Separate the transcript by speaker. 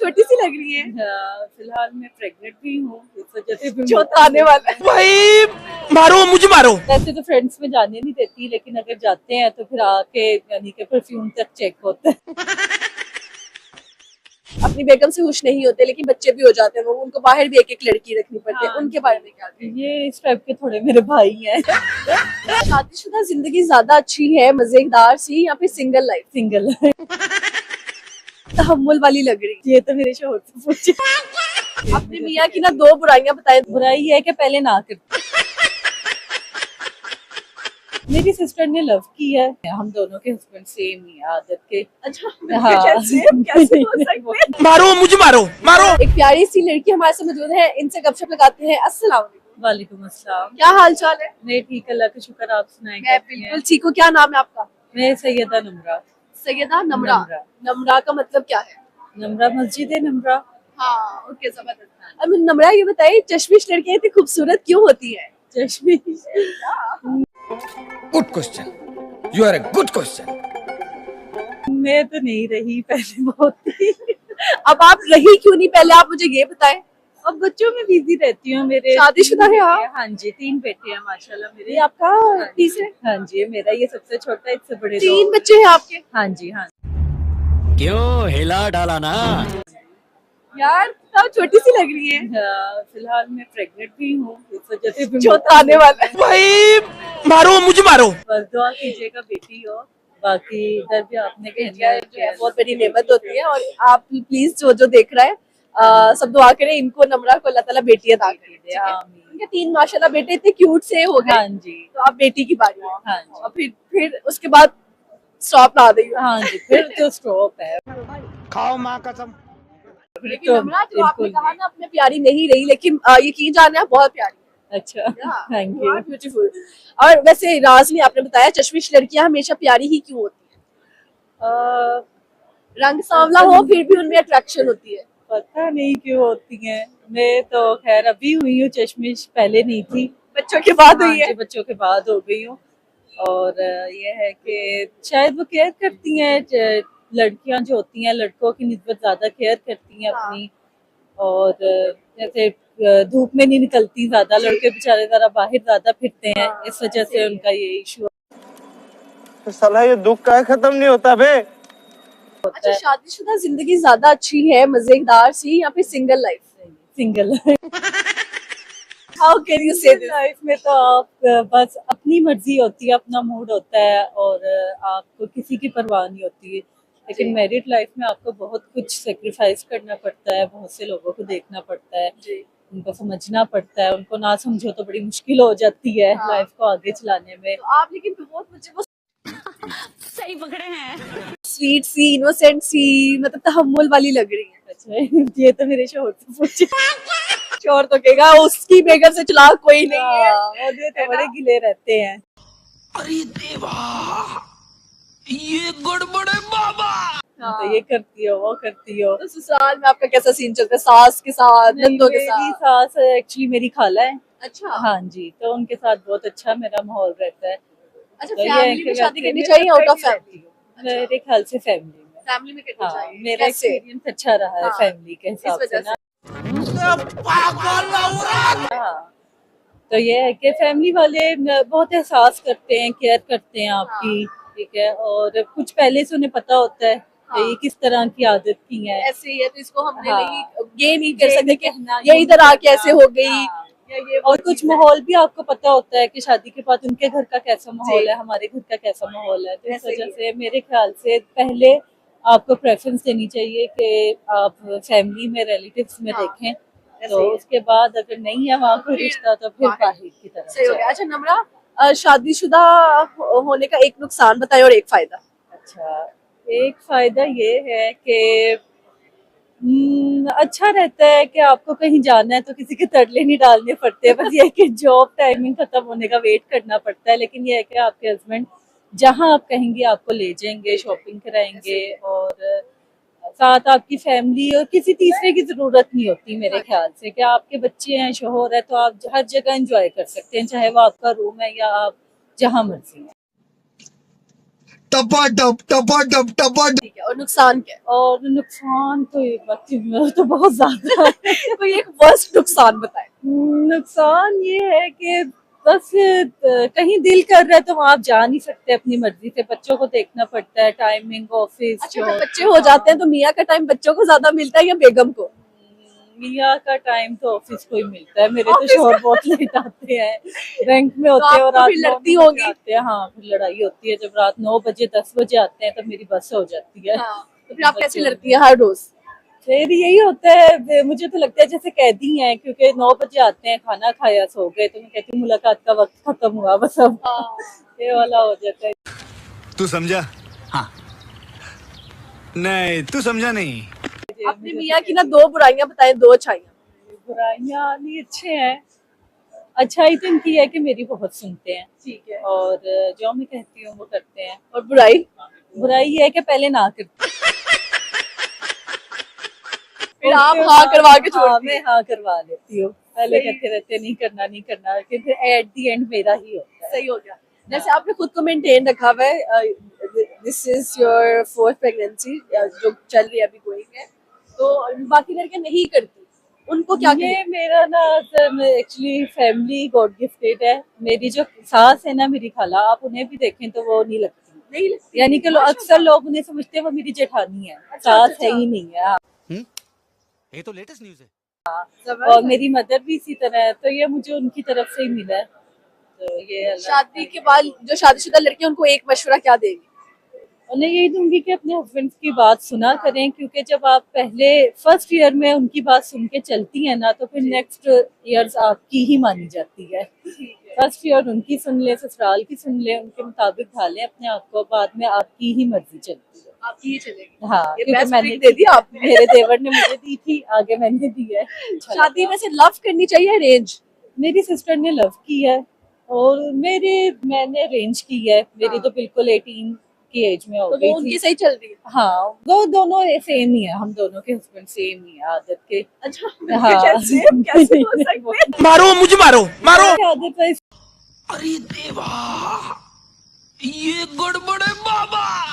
Speaker 1: छोटी सी लग रही है।
Speaker 2: फिलहाल मैं प्रेग्नेंट भी हूँ, इस वजह से
Speaker 1: चौथा आने वाला है।
Speaker 3: भाई मारो मुझे मारो।
Speaker 2: वैसे तो फ्रेंड्स में जाने नहीं देती, लेकिन अगर जाते हैं तो फिर आके यानी कि परफ्यूम तक चेक होता है।
Speaker 1: अपनी बेगम से खुश नहीं होते, लेकिन बच्चे भी हो जाते हैं, वो उनको बाहर भी एक एक लड़की रखनी पड़ती है।
Speaker 2: हाँ,
Speaker 1: उनके बारे में क्या कहेंगे?
Speaker 2: ये इस टाइप के थोड़े मेरे भाई हैं।
Speaker 1: शादीशुदा जिंदगी ज्यादा अच्छी है, मजेदार सी, या फिर सिंगल लाइफ?
Speaker 2: सिंगल।
Speaker 1: तहम्मुल वाली लग रही है।
Speaker 2: ये तो मेरे शोहर से पूछे।
Speaker 1: अपने मियाँ की ना दो बुराइयां बताएं।
Speaker 2: बुराई है कि पहले ना कर। मेरी सिस्टर ने लव किया है, हम दोनों के हस्बैंड सेम ही है आदत के।
Speaker 1: अच्छा,
Speaker 2: हाँ।
Speaker 1: कैसे हो सकते हैं?
Speaker 3: मारो मुझे मारो मारो।
Speaker 1: एक प्यारी सी लड़की हमारे साथ मौजूद है, इनसे गपशप लगाते हैं। अस्सलाम वालेकुम।
Speaker 2: वालेकुम अस्सलाम।
Speaker 1: क्या हाल चाल है?
Speaker 2: मैं ठीक, अल्लाह का शुक्र, आप सुनाएं?
Speaker 1: मैं बिल्कुल ठीक हूँ। क्या नाम है आपका?
Speaker 2: मैं सैयदा नमरा।
Speaker 1: सैयदा नमरा। नमरा का मतलब क्या है?
Speaker 2: नमरा मस्जिद है, नमरा।
Speaker 1: हाँ, ओके, जबरदस्त। अब नमरा ये बताइए, चश्मिश लड़कियां इतनी खूबसूरत क्यों होती है?
Speaker 2: चश्मिश।
Speaker 3: Good question, you are a good question.
Speaker 2: मैं तो नहीं रही पहले, बहुत थी।
Speaker 1: अब आप रही क्यों नहीं, पहले आप मुझे ये बताएं।
Speaker 2: अब बच्चों में बिजी रहती हूँ। मेरे
Speaker 1: शादीशुदा है आप?
Speaker 2: हाँ जी, 3 बेटे हैं माशाल्लाह मेरे।
Speaker 1: ये आपका तीसरे?
Speaker 2: हाँ जी, मेरा ये सबसे छोटा, इससे बड़े
Speaker 1: 3 बच्चे हैं आपके?
Speaker 2: हाँ जी, हाँ।
Speaker 3: क्यों हिला डाला ना
Speaker 1: यार तो छोटी सी लग रही है।
Speaker 2: फिलहाल मैं प्रेग्नेंट भी हूँ, इस वजह से
Speaker 1: चौथा आने वाला है।
Speaker 3: भाई मारो मुझे मारो।
Speaker 2: बस दुआ कीजिएगा बेटी हो। बाकी इधर भी आपने
Speaker 1: बेटियां जो है बहुत बड़ी नेमत होती है, और आप प्लीज जो जो देख रहा है सब दुआ करें इनको, नमरा को अल्लाह ताला बेटी अता करे। ठीक है? उनके 3 माशाल्लाह बेटे इतने क्यूट से हो गए।
Speaker 2: हाँ जी,
Speaker 1: तो आप बेटी की बारी है।
Speaker 2: हाँ जी,
Speaker 1: और फिर उसके बाद स्टॉप ना देंगे।
Speaker 2: हाँ जी, फिर तो स्टॉप है।
Speaker 3: खाओ माँ कसम।
Speaker 1: लेकिन नमरा जो आपने कहा ना अपने प्यारी नहीं रही, लेकिन यकीन जाने आप बहुत प्यारी है।
Speaker 2: अच्छा, थैंक यू।
Speaker 1: ब्यूटीफुल। और वैसे राज ने आपने बताया, चश्मिश लड़कियां हमेशा प्यारी ही क्यों होती है? रंग सांवला हो फिर भी उनमें अट्रैक्शन होती है।
Speaker 2: पता नहीं क्यों होती हैं। मैं तो खैर अभी हुई हूँ चश्मिश, पहले नहीं थी।
Speaker 1: बच्चों के बाद हुई है।
Speaker 2: बच्चों के बाद हो गई हूँ। और ये है कि शायद वो केयर करती हैं, लड़कियां जो होती हैं लड़कों की निस्बत ज्यादा केयर करती हैं अपनी। और जैसे धूप में नहीं निकलती ज्यादा, लड़के बेचारे जरा बाहर ज्यादा फिरते हैं, इस वजह से उनका ये इशू
Speaker 3: साला ये दुख का खत्म नहीं होता बे।
Speaker 1: अच्छा, शादीशुदा जिंदगी ज्यादा अच्छी है, मजेदार सी, या फिर single life?
Speaker 2: Single.
Speaker 1: How can you से दिस?
Speaker 2: लाइफ में तो आप बस अपनी मर्जी होती है, अपना मूड होता है, और आपको किसी की परवाह नहीं होती है। लेकिन मैरिड लाइफ में आपको बहुत कुछ सेक्रीफाइस करना पड़ता है, बहुत से लोगों को देखना पड़ता है, उनको समझना पड़ता है। उनको ना समझो तो बड़ी मुश्किल हो जाती है लाइफ को आगे चलाने में।
Speaker 1: तो आप लेकिन बहुत मुझे वो
Speaker 4: सही पकड़े हैं।
Speaker 1: स्वीट सी, इनोसेंट सी, मतलब तहम्मुल वाली लग रही है।
Speaker 2: अच्छा, ये तो मेरे शोहर से पूछे।
Speaker 1: शोर तो कहेगा उसकी बेगम से चला कोई नहीं है।
Speaker 2: वो तो बड़े गिले रहते हैं।
Speaker 3: अरे देवा, ये गड़बड़ है बाबा।
Speaker 2: तो ये करती हो, वो करती हो।
Speaker 1: तो ससुराल में आपका कैसा सीन चलता है, सास के साथ, नंदों के
Speaker 2: मेरी
Speaker 1: साथ?
Speaker 2: सास एक्चुअली मेरी खाला है।
Speaker 1: अच्छा।
Speaker 2: हाँ जी, तो उनके साथ बहुत अच्छा मेरा माहौल रहता है।
Speaker 1: अच्छा,
Speaker 2: तो ये
Speaker 1: फैमिली में
Speaker 2: कि
Speaker 1: शादी
Speaker 2: वैसे
Speaker 1: करनी
Speaker 2: मेरा
Speaker 1: चाहिए आउट ऑफ फैमिली?
Speaker 2: मेरे ख्याल से फैमिली में।
Speaker 1: फैमिली में करनी
Speaker 2: हाँ,
Speaker 1: चाहिए।
Speaker 2: मेरा
Speaker 1: कैसे?
Speaker 2: एक्सपीरियंस अच्छा रहा है फैमिली के हिसाब से ना। हाँ, तो ये है कि फैमिली वाले बहुत एहसास करते हैं, केयर करते हैं आपकी। ठीक है, और कुछ पहले से उन्हें पता होता है कि ये किस तरह की आदत की है।
Speaker 1: ऐसे ही है, तो इसको हमने
Speaker 2: हाँ।
Speaker 1: नहीं, ये नहीं कर सकते कि
Speaker 2: कहना,
Speaker 1: ये इधर आके ऐसे हो गई।
Speaker 2: हाँ।
Speaker 1: या ये
Speaker 2: और कुछ माहौल भी आपको पता होता है कि शादी के बाद उनके घर का कैसा माहौल है, हमारे घर का कैसा माहौल है। तो इस
Speaker 1: ऐसे ही
Speaker 2: वजह से मेरे ख्याल से पहले आपको प्रेफरेंस देनी चाहिए कि आप फैमिली में, रिलेटिव्स में देखें। तो उसके बाद अगर नहीं है वहाँ कोई रिश्ता तो फिर बाहर की तरफ।
Speaker 1: सही हो गया। अच्छा नमरा, शादीशुदा होने का एक नुकसान बताए और एक फायदा।
Speaker 2: अच्छा, एक फायदा ये है कि अच्छा रहता है कि आपको कहीं जाना है तो किसी के तरले नहीं डालने पड़ते। बस ये है कि जॉब टाइमिंग खत्म होने का वेट करना पड़ता है, लेकिन ये है कि आपके हस्बैंड जहाँ आप कहेंगे आपको ले जाएंगे, शॉपिंग कराएंगे, और साथ आपकी फैमिली, और किसी तीसरे की जरूरत नहीं होती मेरे ख्याल से। कि आपके बच्चे हैं, शोहर है, तो आप हर जगह एंजॉय कर सकते हैं, चाहे वो आपका रूम है या आप जहाँ मर्जी है।
Speaker 1: ठीक है, और नुकसान क्या है?
Speaker 2: और नुकसान तो एक बात तो बहुत ज्यादा है।
Speaker 1: कोई एक वर्स्ट नुकसान बताएं।
Speaker 2: नुकसान ये है कि बस कहीं दिल कर रहा है तो वहाँ आप जा नहीं सकते अपनी मर्जी से, बच्चों को देखना पड़ता है, टाइमिंग, ऑफिस।
Speaker 1: अच्छा, जब बच्चे हो जाते हैं तो मियाँ का टाइम बच्चों को ज्यादा मिलता है या बेगम को?
Speaker 2: मियाँ का टाइम तो ऑफिस को ही मिलता है, मेरे तो
Speaker 1: ऑफिस
Speaker 2: शोर बहुत लेट आते हैं, बैंक में होते हैं
Speaker 1: तो
Speaker 2: और
Speaker 1: आप
Speaker 2: रात
Speaker 1: कभी
Speaker 2: 9
Speaker 1: लड़ती
Speaker 2: बजे
Speaker 1: होंगी?
Speaker 2: आते हैं। हाँ, फिर लड़ाई होती है जब रात 9 बजे 10 बजे आते हैं, तो मेरी बस हो जाती है।
Speaker 1: हाँ, तो फिर आप कैसे लड़ती हैं हर रोज?
Speaker 2: फिर यही होता है, मुझे तो लगता है जैसे कैदी हैं, क्योंकि 9 बजे आते हैं, खाना खाया, सो गए, तो मैं कहती हूँ मुलाकात का वक्त खत्म हुआ बस अब। ये वाला हो जाता है।
Speaker 5: तू समझा? हाँ। नहीं, तू समझा नहीं।
Speaker 1: अपनी मियाँ की ना दो बुराइयां बताएं, दो अच्छाइयां।
Speaker 2: बुराइयां नहीं, अच्छे हैं। अच्छाई तो इनकी है कि मेरी बहुत सुनते हैं,
Speaker 1: ठीक है।
Speaker 2: और जो मैं कहती हूँ वो करते हैं।
Speaker 1: और बुराई?
Speaker 2: बुराई ये है कि पहले ना करते,
Speaker 1: फिर आप हाँ करवा के छोड़ती
Speaker 2: हाँ,
Speaker 1: हैं।
Speaker 2: मैं हाँ करवा लेती हूँ, पहले
Speaker 1: सही।
Speaker 2: कहते रहते नहीं करना नहीं करना, लेकिन फिर एट दी एंड मेरा ही होता है।
Speaker 1: सही हो गया। जैसे आपने खुद को मेंटेन रखा हुआ है, this is your fourth pregnancy जो चल रही है, अभी गोइंग है, तो बाकी लड़कियां नहीं करती, उनको क्या
Speaker 2: ये
Speaker 1: कहें?
Speaker 2: मेरा ना एक्चुअली फैमिली गॉड गिफ्टेड है। मेरी जो सास है ना, मेरी खाला, आप उन्हें भी देखें तो वो नहीं लगती,
Speaker 1: नहीं लगती?
Speaker 2: यानी कि अक्सर लोग उन्हें समझते हैं वो मेरी जेठानी है, सास है ही नहीं है।
Speaker 5: ये तो लेटेस्ट न्यूज़ है।
Speaker 2: और मेरी मदर भी इसी तरह है, तो ये मुझे उनकी तरफ से ही मिला है। तो ये
Speaker 1: शादी के बाद जो शादीशुदा लड़कियां, उनको एक मशवरा क्या देगी?
Speaker 2: उन्हें यही दूंगी कि अपने हस्बैंड की बात सुना करें, क्योंकि जब आप पहले फर्स्ट ईयर में उनकी बात सुन के चलती है ना, तो फिर नेक्स्ट ईयर्स आपकी ही मानी जाती है। फर्स्ट ईयर उनकी सुन ले, ससुराल की सुन ले, उनके मुताबिक ढालें अपने आप को, बाद में आपकी ही मर्जी चलती है।
Speaker 1: आपकी ही चलेगी।
Speaker 2: हाँ,
Speaker 1: ये
Speaker 2: क्योंकि
Speaker 1: best
Speaker 2: मैंने
Speaker 1: trick दे दी आपने।
Speaker 2: मेरे देवर ने मुझे दी थी, आगे मैंने दी है।
Speaker 1: शादी में से लव करनी चाहिए, अरेंज?
Speaker 2: मेरी सिस्टर ने लव की है और मैंने अरेंज की है। मेरी तो बिल्कुल 18 की एज में हो
Speaker 1: तो
Speaker 2: गई
Speaker 1: वो
Speaker 2: थी।
Speaker 1: उनकी सही चल रही है?
Speaker 2: हाँ, वो दोनों सेम ही है, हम दोनों के हस्बैंड सेम ही है आदत के।
Speaker 1: अच्छा,
Speaker 2: हाँ,
Speaker 1: कैसे कैसे हो सकते हैं?
Speaker 3: मारो मुझे मारो मारो
Speaker 2: आदत है।
Speaker 3: अरे देवा ये गड़बड़ है बाबा।